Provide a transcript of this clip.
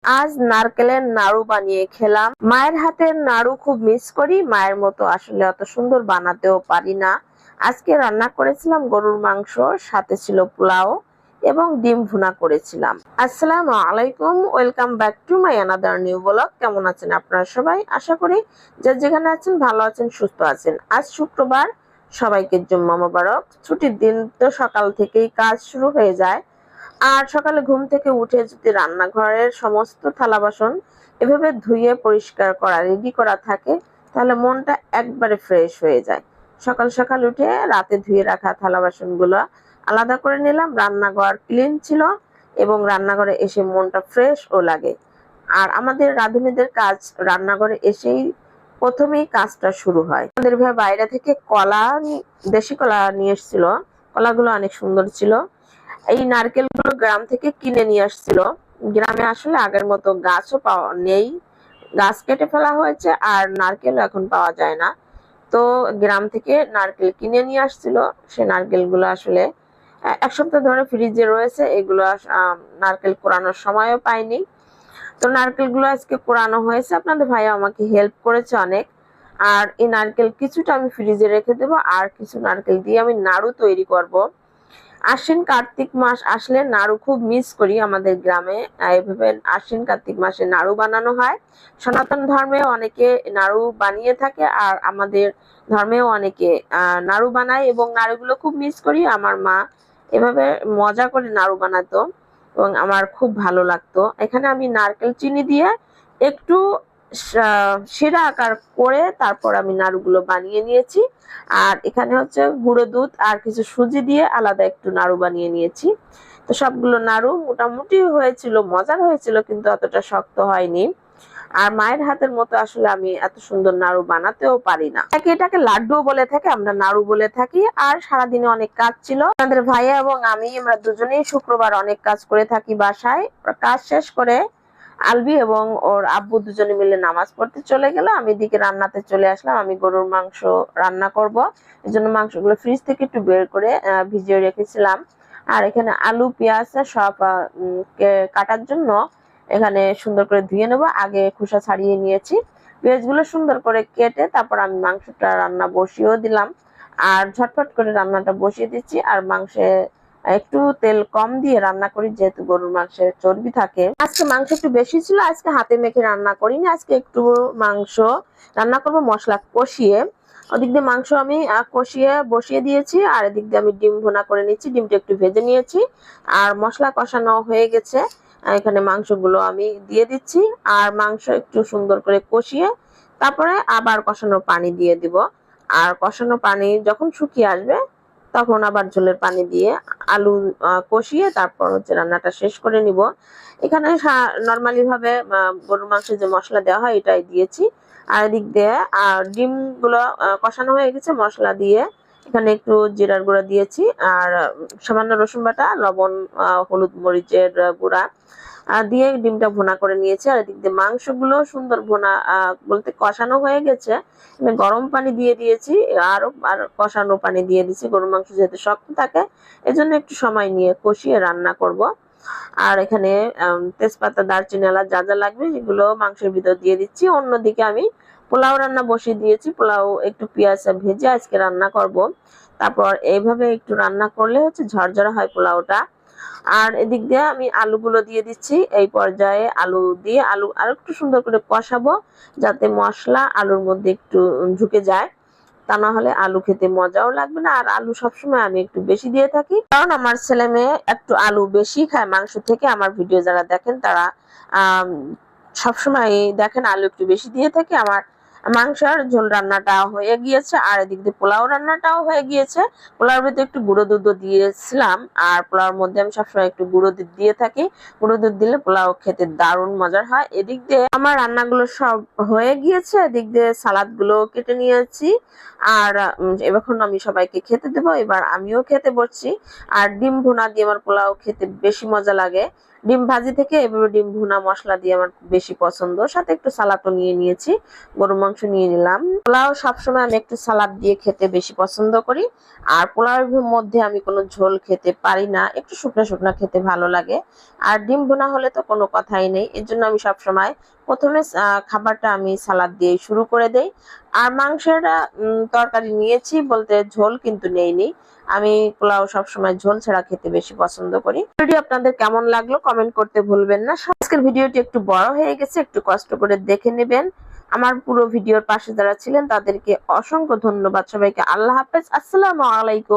আজ নারকেলের নাড়ু বানিয়ে খেলাম। মায়ের হাতের নাড়ু খুব মিস করি, মায়ের মতো আসলে অত সুন্দর বানাতেও পারি না। আজকে রান্না করেছিলাম গরুর মাংস, সাথে ছিল পোলাও এবং ডিম ভুনা করেছিলাম। আসসালামু আলাইকুম, welcome back to my another new blog. কেমন আছেন আপনারা সবাই? আশা করি যে যেখানে আছেন ভালো আছেন, সুস্থ আছেন। আজ শুক্রবার, সবাইকে জুম্মা মোবারক। ছুটির দিন তো সকাল থেকেই কাজ শুরু হয়ে যায়। আর সকালে ঘুম থেকে উঠে যদি রান্নাঘরের সমস্ত থালা বাসন এভাবে ধুয়ে পরিষ্কার করা রেডি করা থাকে, তাহলে মনটা একবারে ফ্রেশ হয়ে যায়। সকাল সকাল উঠে রাতে ধুয়ে রাখা থালা বাসনগুলো আলাদা করে নিলাম। রান্নাঘর ক্লিন ছিল এবং রান্নাঘরে এসে মনটা ফ্রেশ ও লাগে। আর আমাদের রাঁধুনিদের কাজ রান্নাঘরে এসেই প্রথমেই কাজটা শুরু হয়। আমাদের ভাই বাইরে থেকে দেশি কলা নিয়ে এসেছিল। কলাগুলো অনেক সুন্দর ছিল। এই নারকেলগুলো গ্রাম থেকে কিনে নিয়ে আসছিল। গ্রামে আসলে আগের মতো গাছও পাওয়া নেই, গাছ কেটে ফেলা হয়েছে আর নারকেল এখন পাওয়া যায় না। তো গ্রাম থেকে নারকেল কিনে নিয়ে আসছিল। সে নারকেলগুলো আসলে এক সপ্তাহ ধরে ফ্রিজে রয়েছে। এগুলো নারকেল কোরানোর সময়ও পাইনি। তো নারকেলগুলো আজকে কোরানো হয়েছে। আপনাদের ভাইয়া আমাকে হেল্প করেছে অনেক। আর এই নারকেল কিছুটা আমি ফ্রিজে রেখে দেবো, আর কিছু নারকেল দিয়ে আমি নাড়ু তৈরি করব। আশ্বিন কার্তিক মাস আসলে নাড়ু খুব মিস করি আমাদের গ্রামে। এইভাবে আশ্বিন কার্তিক মাসে নাড়ু বানানো হয়। সনাতন ধর্মেও অনেকে নাড়ু বানিয়ে থাকে, আর আমাদের ধর্মেও অনেকে নাড়ু বানায় এবং নাড়ুগুলো খুব মিস করি। আমার মা এভাবে মজা করে নাড়ু বানাতো এবং আমার খুব ভালো লাগতো। এখানে আমি নারকেল চিনি দিয়ে একটু শিরা আকার করে তারপর আমি নাড়ুগুলো বানিয়ে নিয়েছি। আর এখানে হচ্ছে গুঁড়ো দুধ আর কিছু সুজি দিয়ে আলাদা একটু নাড়ু বানিয়ে নিয়েছি। তো সবগুলো নাড়ু মোটামুটি হয়েছিল, মজার হয়েছিল, কিন্তু অতটা শক্ত হয়নি। আর মায়ের হাতের মতো আসলে আমি এত সুন্দর নাড়ু বানাতেও পারি না। এটাকে লাড্ডু বলে থাকে, আমরা নাড়ু বলে থাকি। আর সারাদিনে অনেক কাজ ছিল। আমাদের ভাইয়া এবং আমরা দুজনেই শুক্রবার অনেক কাজ করে থাকি বাসায়। কাজ শেষ করে আলবি এবং ওর আব্বু দুজনে মিলে নামাজ পড়তে চলে গেল। আমি এদিকে রান্নাতে চলে আসলাম। আমি গরুর মাংস রান্না করব, এই জন্য মাংসগুলো ফ্রিজ থেকে একটু বের করে ভিজিয়ে রেখেছিলাম। আর এখানে আলু পেঁয়াজ সব কাটার জন্য এখানে সুন্দর করে ধুয়ে নেবো। আগে খোসা ছাড়িয়ে নিয়েছি। পেঁয়াজগুলো সুন্দর করে কেটে তারপর আমি মাংসটা রান্না বসিয়েও দিলাম। আর ঝটপট করে রান্নাটা বসিয়ে দিচ্ছি। আর মাংসে একটু তেল কম দিয়ে রান্না করি, যেহেতু গরুর মাংসে চর্বি থাকে। আজকে মাংস একটু বেশি ছিল, আজকে হাতে মেখে রান্না করিনি। আজকে একটু মাংস রান্না করব মশলা কষিয়ে। ওদিক দিয়ে মাংস আমি কষিয়ে বসিয়ে দিয়েছি, আর এদিক দিয়ে আমি ডিম ভুনা করে নিচ্ছি। ডিমটা একটু ভেজে নিয়েছি আর মশলা কষানো হয়ে গেছে। এখানে মাংসগুলো আমি দিয়ে দিচ্ছি। আর মাংস একটু সুন্দর করে কষিয়ে তারপরে আবার কষানো পানি দিয়ে দিব। আর কষানো পানি যখন শুকিয়ে আসবে তখন আবার ঝোলের পানি দিয়ে আলু কষিয়ে তারপর হচ্ছে রান্নাটা শেষ করে নিব। এখানে নর্মালি ভাবে গরুর মাংসে যে মশলা দেওয়া হয় এটাই দিয়েছি। আর এদিক দিয়ে ডিম গুলো কষানো হয়ে গেছে মশলা দিয়ে। এখানে একটু জিরার গুঁড়া দিয়েছি আর সামান্য রসুন বাটা, লবণ, হলুদ মরিচের গুঁড়া দিয়ে ডিমটা ভুনা করে নিয়েছি। আর এদিক দিয়ে মাংসগুলো সুন্দর ভুনা বলতে কষানো হয়ে গেছে। গরম পানি দিয়ে দিয়েছি, আর কষানো পানি দিয়ে দিয়েছি। গরুর মাংস যেহেতু শক্ত থাকে, এজন্য একটু সময় নিয়ে কষিয়ে রান্না করব। আর এখানে তেজপাতা, দারচিনি, এলাচ যা যা লাগবে সেগুলো মাংসের ভিতর দিয়ে দিচ্ছি। অন্যদিকে আমি পোলাও রান্না বসিয়ে দিয়েছি। পোলাও একটু পেঁয়াজ ভেজে আজকে রান্না করব। তারপর এইভাবে একটু রান্না করলে হচ্ছে ঝরঝরা হয় পোলাওটা। আর এদিক দিয়ে আমি আলুগুলো দিয়ে দিচ্ছি। এই পর্যায়ে আলু দিয়ে আলু আর একটু সুন্দর করে কষাবো, যাতে মশলা আলুর মধ্যে একটু ঢুকে যায়। তা না হলে আলু খেতে মজাও লাগবে না। আর আলু সবসময় আমি একটু বেশি দিয়ে থাকি, কারণ আমার ছেলে মেয়ে একটু আলু বেশি খায় মাংস থেকে। আমার ভিডিও যারা দেখেন তারা সবসময় দেখেন আলু একটু বেশি দিয়ে থাকে। আমার মাংসের ঝোল রান্নাটা হয়ে গিয়েছে, আর এদিক দিয়ে পোলাও রান্নাটাও হয়ে গিয়েছে। পোলাওর ভিতরে একটু গুঁড়ো দুধ দিয়েছিলাম, আর পোলাওর মধ্যে আমি সবসময় একটু গুঁড়ো দুধ দিয়ে থাকি। গুঁড়ো দুধ দিলে পোলাও খেতে দারুণ মজার হয়। এদিক দিয়ে আমার রান্নাগুলো সব হয়ে গিয়েছে। এদিক দিয়ে সালাদ গুলো কেটে নিয়েছি। আর এখন আমি সবাইকে খেতে দেবো, এবার আমিও খেতে বসছি। আর ডিম ভুনা দিয়ে আমার পোলাও খেতে বেশি মজা লাগে। ডিম ভাজি থেকে এভাবে ডিম ভুনা মশলা দিয়ে আমার খুব বেশি পছন্দ, সাথে একটু সালাদও নিয়ে নিয়েছি, গরুর মাংস নিয়ে নিলাম। পোলাও সবসময় আমি একটু সালাদ দিয়ে খেতে বেশি পছন্দ করি। আর পোলাওয়ের মধ্যে আমি কোনো ঝোল খেতে পারি না, একটু শুকনো শুকনো খেতে ভালো লাগে। আর ডিম ভুনা হলে তো কোনো কথাই নেই, এর জন্য আমি সবসময় প্রথমে খাবারটা আমি সালাদ দিয়ে শুরু করে দেই। আর মাংসের তরকারি নিয়েছি বলতে ঝোল কিন্তু নেইনি, আমি পোলাও সবসময় ঝোল ছাড়া খেতে বেশি পছন্দ করি। ভিডিও আপনাদের কেমন লাগলো কমেন্ট করতে ভুলবেন না। আজকের ভিডিওটি একটু বড় হয়ে গেছে, একটু কষ্ট করে দেখে নেবেন। আমার পুরো ভিডিওর পাশে যারা ছিলেন তাদেরকে অসংখ্য ধন্যবাদ। সবাইকে আল্লাহ হাফেজ, আসসালামু আলাইকুম।